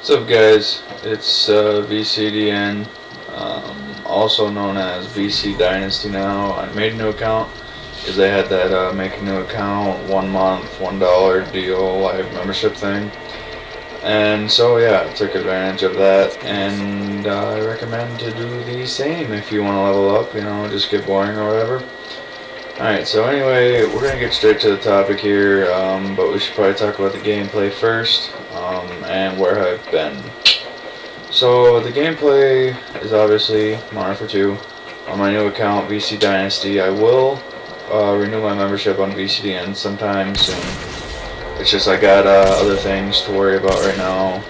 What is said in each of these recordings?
What's up, guys? It's VCDN, also known as VC Dynasty now. I made a new account because they had that make a new account, 1 month, $1 deal, live membership thing. And so yeah, I took advantage of that, and I recommend to do the same if you want to level up, you know, just get boring or whatever. Alright, so anyway, we're going to get straight to the topic here, but we should probably talk about the gameplay first, and where I've been. So, the gameplay is obviously Modern Warfare 2 on my new account, VC Dynasty. I will renew my membership on VCDN sometime soon. It's just I got other things to worry about right now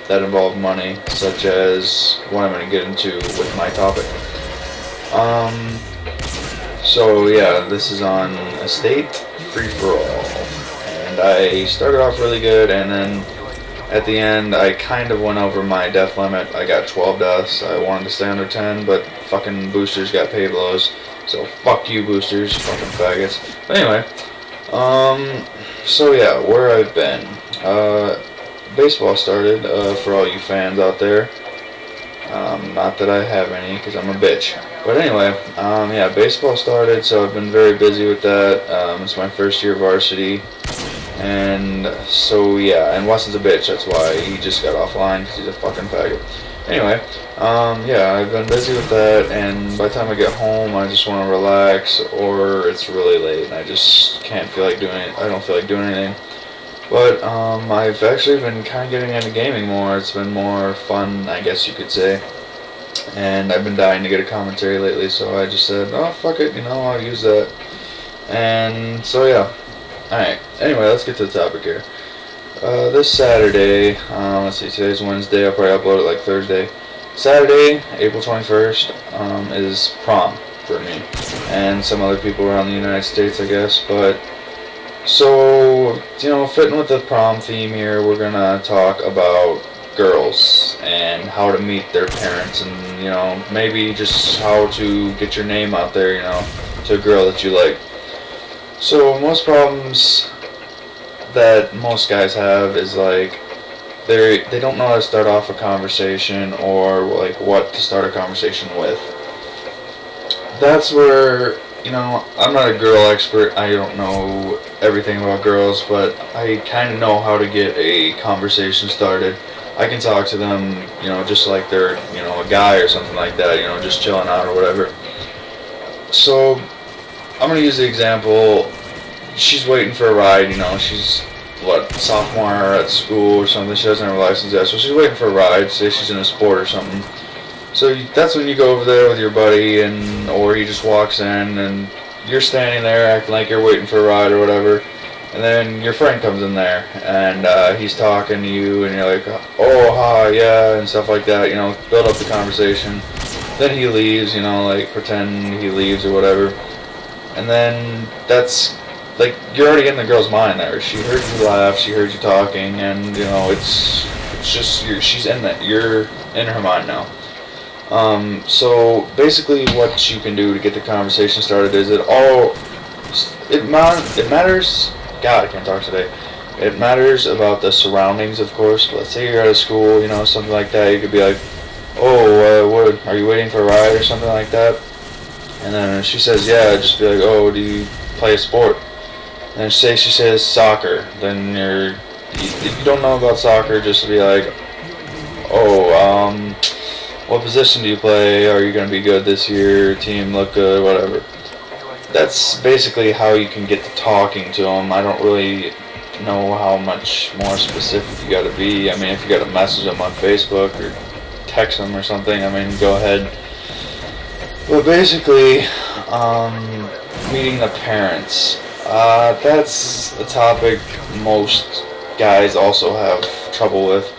that involve money, such as what I'm going to get into with my topic. So yeah, this is on Estate Free-for-All, and I started off really good, and then at the end I kind of went over my death limit. I got 12 deaths. I wanted to stay under 10, but fucking boosters got paid blows, so fuck you boosters, fucking faggots. But anyway, so yeah, where I've been. Baseball started, for all you fans out there. Not that I have any, because I'm a bitch. But anyway, yeah, baseball started, so I've been very busy with that. It's my first year varsity. And so, yeah, and Weston's a bitch, that's why he just got offline, because he's a fucking faggot. Anyway, yeah, I've been busy with that, and by the time I get home, I just want to relax, or it's really late, and I just can't feel like doing it. I don't feel like doing anything. But I've actually been kind of getting into gaming more. It's been more fun, I guess you could say. And I've been dying to get a commentary lately, so I just said, oh, fuck it, you know, I'll use that. And so, yeah. Alright, anyway, let's get to the topic here. This Saturday, let's see, today's Wednesday, I'll probably upload it like Thursday. Saturday, April 21st, is prom for me. And some other people around the United States, I guess, but... So, you know, fitting with the prom theme here, we're gonna talk about girls and how to meet their parents, and, you know, maybe just how to get your name out there, you know, to a girl that you like. So, most problems that most guys have is, like, they don't know how to start off a conversation, or, like, what to start a conversation with. That's where... You know, I'm not a girl expert. I don't know everything about girls, but I kind of know how to get a conversation started. I can talk to them, you know, just like they're, you know, a guy or something like that, you know, just chilling out or whatever. So, I'm going to use the example, she's waiting for a ride, you know, she's, what, sophomore at school or something, she doesn't have a license yet, so she's waiting for a ride, say she's in a sport or something. So that's when you go over there with your buddy, and or he just walks in, and you're standing there acting like you're waiting for a ride or whatever, and then your friend comes in there, and he's talking to you, and you're like, oh, hi, yeah, and stuff like that, you know, build up the conversation. Then he leaves, you know, like, pretend he leaves or whatever, and then that's, like, you're already in the girl's mind there. She heard you laugh, she heard you talking, and, you know, it's just, she's in that, you're in her mind now. So basically what you can do to get the conversation started is it matters, God, I can't talk today. It matters about the surroundings, of course. Let's say you're at a school, you know, something like that. You could be like, oh, what, are you waiting for a ride or something like that? And then if she says, yeah, just be like, oh, do you play a sport? And say she says soccer, then if you don't know about soccer, just be like, oh, what position do you play? Are you going to be good this year? Team look good? Whatever. That's basically how you can get to talking to them. I don't really know how much more specific you got to be. I mean, if you got to message them on Facebook or text them or something, I mean, go ahead. But basically, meeting the parents. That's a topic most guys also have trouble with.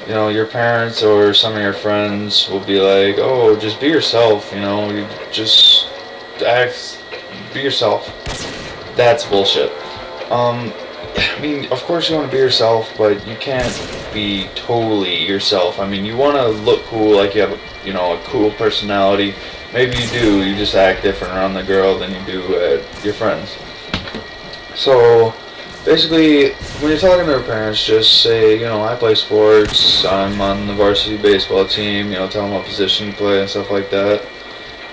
You know, your parents or some of your friends will be like, oh, just be yourself, you know, you just be yourself. That's bullshit. I mean, of course you want to be yourself, but you can't be totally yourself. I mean, you want to look cool, like you have, you know, a cool personality. Maybe you do, you just act different around the girl than you do at your friends. So, basically, when you're talking to their parents, just say, you know, I play sports, I'm on the varsity baseball team, you know, tell them what position you play and stuff like that,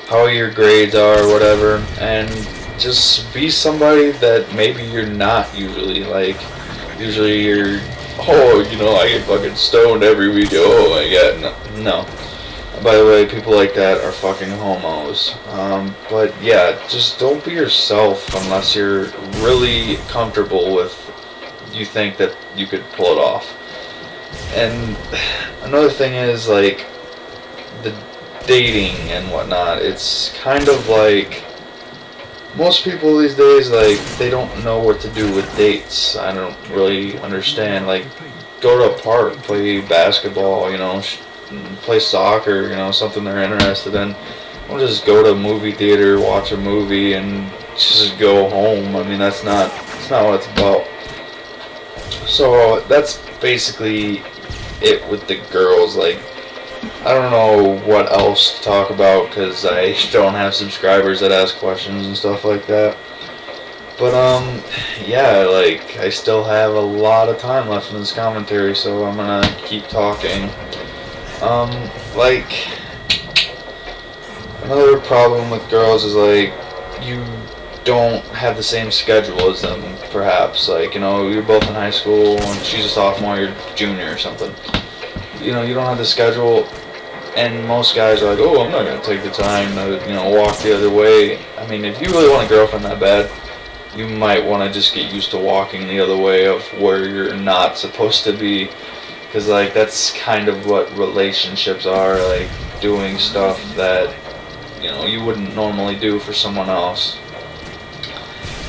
how your grades are, whatever, and just be somebody that maybe you're not usually. Like, usually you're, oh, you know, I get fucking stoned every week, oh my god, no. By the way, people like that are fucking homos. But yeah, just don't be yourself unless you're really comfortable with, you think that you could pull it off. And another thing is, like, the dating and whatnot. It's kind of like, most people these days, like, they don't know what to do with dates. I don't really understand. Like, go to a park, play basketball, you know, play soccer, you know, something they're interested in. Don't just go to a movie theater, watch a movie, and just go home. I mean, that's not what it's about. So that's basically it with the girls. Like, I don't know what else to talk about because I don't have subscribers that ask questions and stuff like that. But yeah, like, I still have a lot of time left in this commentary, so I'm gonna keep talking. Like, another problem with girls is, like, you don't have the same schedule as them, perhaps. Like, you know, you're both in high school, and she's a sophomore, you're a junior or something. You know, you don't have the schedule, and most guys are like, oh, I'm not going to take the time to, you know, walk the other way. I mean, if you really want a girlfriend that bad, you might want to just get used to walking the other way of where you're not supposed to be. Because, like, that's kind of what relationships are, like, doing stuff that, you know, you wouldn't normally do for someone else.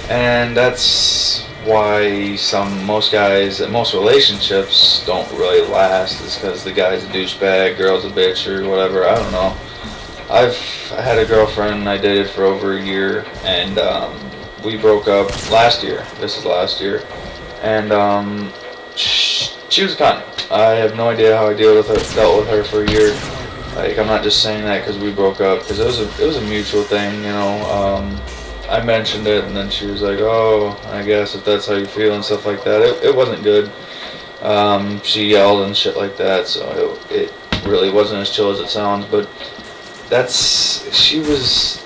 And that's why most relationships don't really last, is because the guy's a douchebag, girl's a bitch, or whatever, I don't know. I had a girlfriend I dated for over a year, and we broke up last year. This is last year. And she was a cunt. I have no idea how I dealt with her for a year. Like, I'm not just saying that because we broke up, because it was a mutual thing, you know. I mentioned it, and then she was like, oh, I guess if that's how you feel and stuff like that. It wasn't good. She yelled and shit like that, so it really wasn't as chill as it sounds. But she was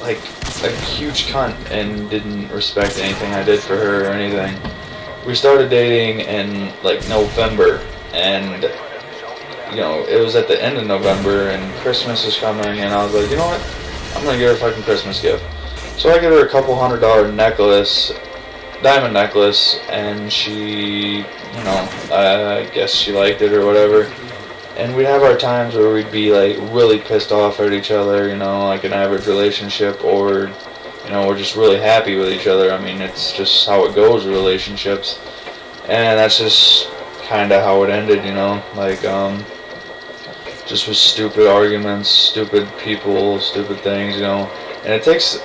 like a huge cunt and didn't respect anything I did for her or anything. We started dating in, like, November, and, you know, it was at the end of November, and Christmas was coming, and I was like, you know what, I'm gonna give her a fucking Christmas gift. So I give her a couple $100 necklace, diamond necklace, and she, you know, I guess she liked it or whatever. And we'd have our times where we'd be, like, really pissed off at each other, you know, like an average relationship, or, you know, we're just really happy with each other. I mean, it's just how it goes with relationships. And that's just kind of how it ended, you know, like, just with stupid arguments, stupid people, stupid things, you know. And it takes,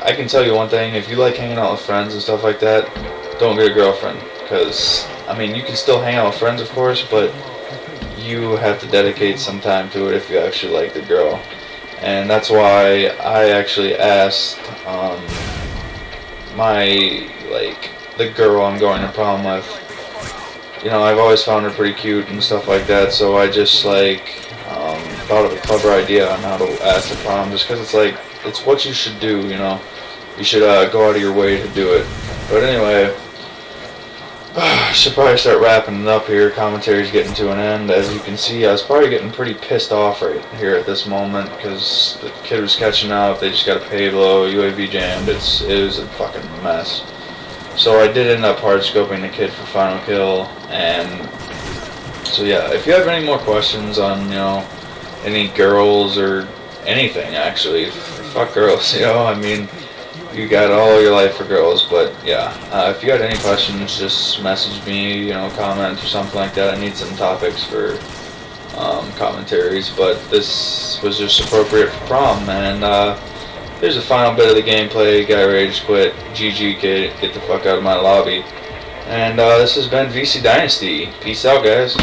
I can tell you one thing, if you like hanging out with friends and stuff like that, don't get a girlfriend. Because, I mean, you can still hang out with friends, of course, but you have to dedicate some time to it if you actually like the girl. And that's why I actually asked the girl I'm going to prom with. You know, I've always found her pretty cute and stuff like that, so I just, like, thought of a clever idea on how to ask to prom, just because it's like, it's what you should do, you know. You should go out of your way to do it. But anyway, I should probably start wrapping it up here. Commentary's getting to an end. As you can see, I was probably getting pretty pissed off right here at this moment, because the kid was catching up. They just got a payload, UAV jammed. It was a fucking mess. So I did end up hard scoping the kid for final kill. And so yeah, if you have any more questions on, you know, any girls or anything, actually, fuck girls, you know, I mean, you got all your life for girls. But yeah, if you got any questions, just message me, you know, comment or something like that. I need some topics for commentaries, but this was just appropriate for prom. And here's the final bit of the gameplay. Guy rage quit. GG, get the fuck out of my lobby. And this has been VC Dynasty. Peace out, guys.